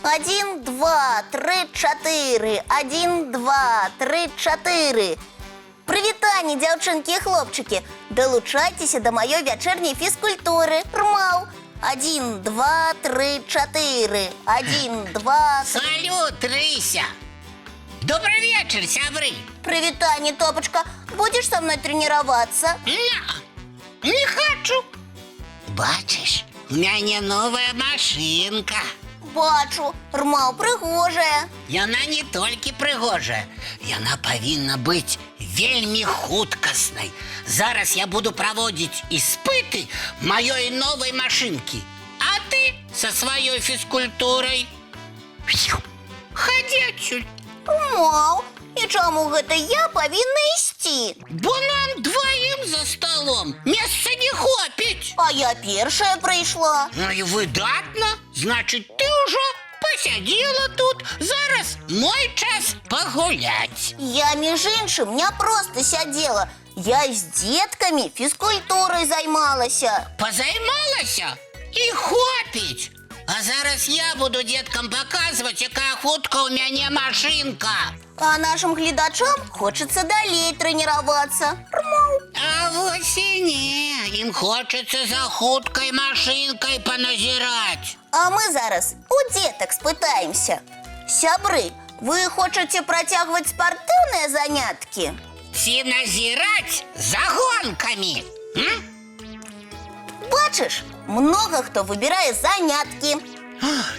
Один, два, три, чатыры. Один, два, три, чатыры. Прывітанне, дзяўчынкі і хлопчыкі. Далучайцеся да маёй вячэрняй фізкультуры. Рмаў. Один, два, три, чатыры. Один, два, три. Салют, Рыся! Добрый вечер, сябры! Прывітанне, Топочка. Будешь со мной тренироваться? Не хочу. Бачиш, у мяне новая машинка. Бачу, Рмаў, прыгожая. Яна не толькі прыгожая, яна павінна быць вельмі хуткаснай. Зараз я буду праводзіць іспыты маёй новай машынкі. А ты со сваёй фізкультурай хадзі адсюль. Рмаў, і чаму гэта я павінна ісці? Бо нам двоим за столом месца не хопіць. А я першая прыйшла. Ну і выдатна. Значит, ты уже посидела тут. Зараз мой час погулять. Я, між іншым, не просто сядзела. Я з дзеткамі фізкультурай займалася. Позаймалася і хопіць. А зараз я буду деткам показывать, якая хутка у мяне машинка. А нашим гледачам хочется далей тренироваться. А вось і не. Ім хочется за хуткай машинкой поназирать. А мы зараз у деток спытаемся. Сябры, вы хочете протягивать спортивные занятки? Ці назирать за гонками. Бачиш, много хто вибирає занятки.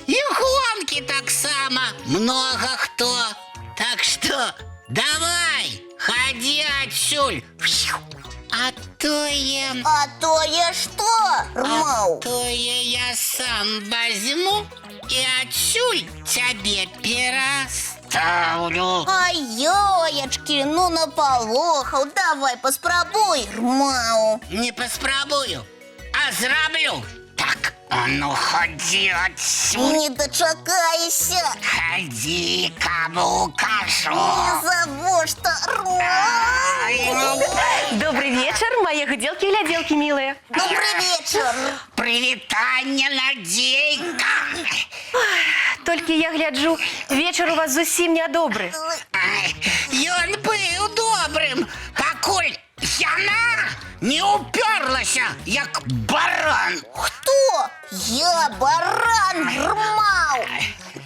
И гонки так само много кто. Так что давай, ходи отсюль. А то я... А то я что, Рмау? То я сам возьму и отсюль тебе переставлю. Ай, ёечки, ну наполохал. Давай поспробуй, Рмау. Не поспробую, а зраблю. Так, а ну ходи отсюль. Не дочакайся. Ходи, кому укажу. Не забудь, что Рмау. Добрый вечер, мои гуделки-гляделки милые. Добрый вечер. Привитание, Надейка. Только я гляджу, вечер у вас зусім нядобры. Ён быў добрым, пакуль яна не уперлася, як баран. Кто? Я баран, Рмау.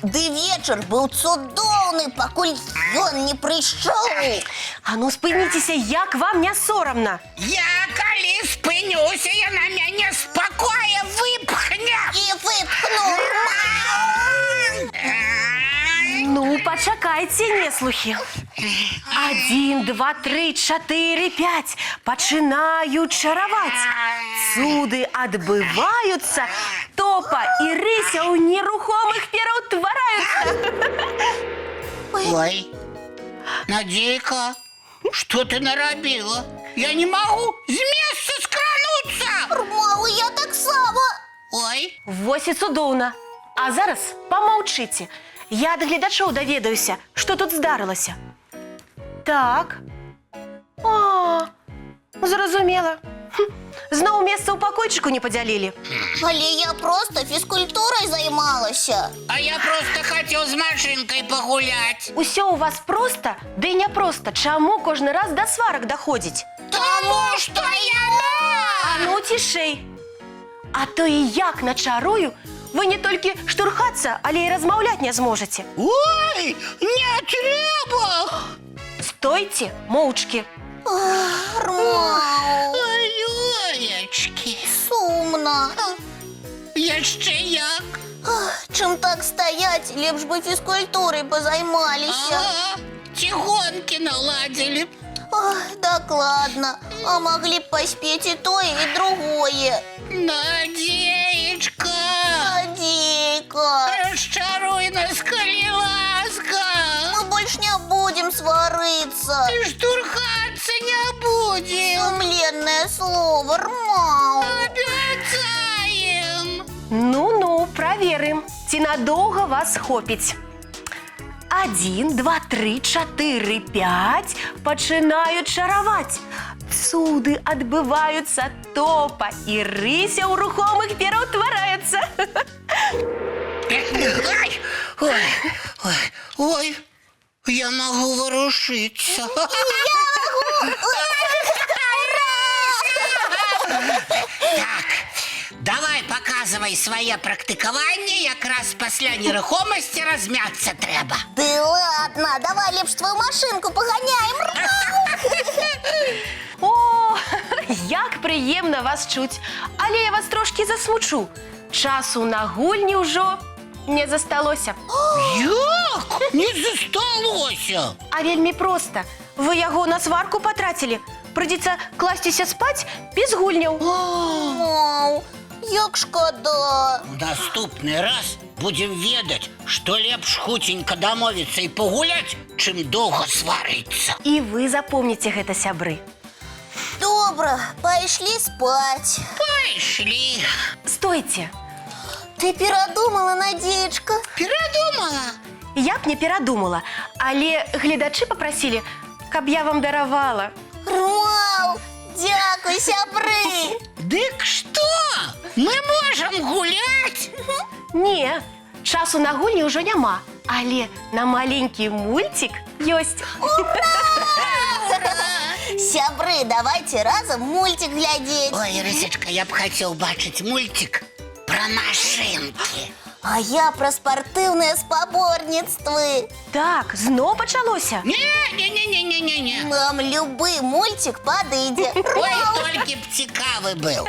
Ды вечер был цудоўны, пакуль ён не прыйшоў. А ну спыніцеся, як вам не сорамна? Я калі спынюся, яна мяне з пакоя выпхне. І выпхнуў. Ну, пачакайце, неслухі. 1, 2, 3, 4, 5. Пачынаю чараваць. Цуды адбываюцца. Топа і Рыся ў нерухомых пераўтвараюцца. Ой, Надейка, что ты наробила? Я не могу с места скрануться. Рмау, я таксама. Ой. Вось і цудоўна. А зараз памаўчыце. Я ад гледачоў даведаюся, што тут здарылася. Так. А, зразумела. Зноў месца ў пакойчыку не падзялілі. Але я просто фізкультурай займалася. А я просто хотел с машинкой погулять. Усё у вас проста, ды і няпроста. Чаму кожны раз да сварак даходзіць? Потому что А ну цішэй. А то і як начарую, вы не толькі штурхацца, але і размаўляць не зможаце. Ой, не трэба. Стойце, моўчкі. Рмау, Ой-ой-очки. сумна. Яшчэ як? Чым так стаять, лепш бы фізкультурай позаймаліся. Ага, ці гонкі наладзілі. Докладно. А могли б поспеть и то, и другое. Надеечка, Надейка, расчаруй нас, коли ласка. мы больше не будем свариться. И штурхаться не будем. Сумленное слово, Рмау. Обязательно. ці надоўга вас хопіць. 1, 2, 3, 4, 5 пачынаюць чараваць. Цуды адбываюцца, топа і рыся ў рухомых пераўтвараюцца. Ой, ой, ой, ой, я могу ворушиться. Так, давай показывай свое практыкаванне, якраз пасля нерухомасці размяцца трэба. Ды ладно, давай лепш твою машинку паганяем. О, як прыемна вас чуць. Але я вас трошкі засмучу. Часу на гульні ўжо не засталося. Як? Не засталося. А вельмі проста. Вы яго на сварку патрацілі. Прыйдзецца класціся спаць без гульняў. Мау, як шкода. Наступны раз будем ведаць, што лепш хуценька дамовіцца і пагуляць, чым доўга сварыцца. І вы запомніце гэта, сябры. Добра, пайшлі спаць. Пайшлі. Стойце. Ты перадумала, Надзеечка? Перадумала. Я б не перадумала, але гледачы папрасілі, каб я вам даравала. Вау, дзякуй, сябры. Дык што? Мы можам гуляць? Не, часу на гульні ўжо няма, але на маленькі мульцік ёсць. Сябры, давайте разом мультик глядеть. Ой, Рысечка, я б хацеў бачыць мультик пра машынкі. А я про спортивные спаборніцтвы. Так, зноў пачалося. Не. Нам любы мультик падыдзе. Ой, толькі б цікавы быў.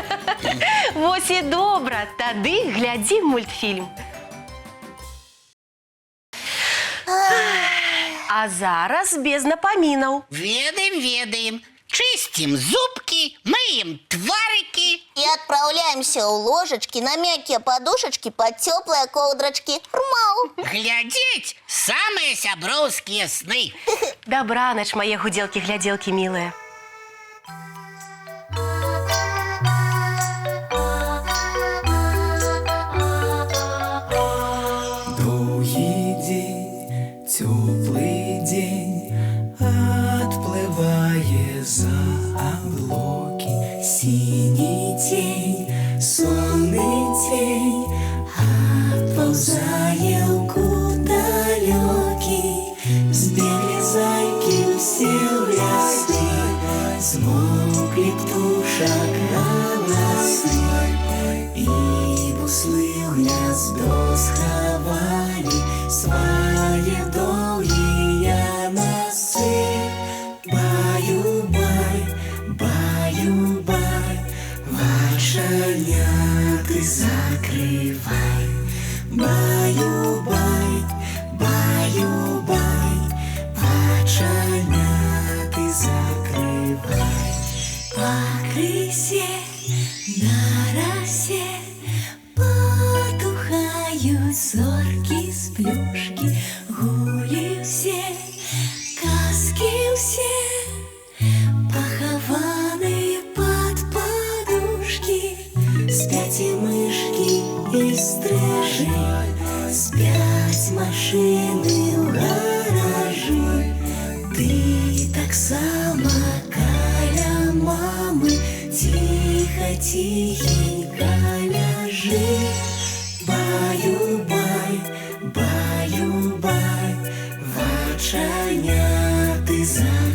Вось і добра, тады глядзі мультфільм. А зараз без напамінаў. Ведаем. Чистим зубки, мыем тварики. И отправляемся у ложечки на мягкие подушечки под теплые ковдрочки. Рмау. Глядеть самые сяброўскія сны. Добранач, мае гудзелкі-глядзелкі мілыя. Долгий день, теплый день, отплывая за облаки. Синий тень, сонный тень, отползая в кут далекий. Сбегли зайки все в лесы, смолкли птушек голосы, и буслы в гнездо сховали свои долгие носы. Баю-бай, баю-бай, вачаняты закрывай. Баю-бай, баю-бай, вачаняты закрывай. По крысе на росе потухают зорки с плюшки. Гули все, казки все, похованы под подушки. Спят и мышки, и стрижи, спят машины в гаражи. Ты так само каля мамы, тихо-тихенько ляжи. Баю-бай, баю-бай, вачаняты закрывай.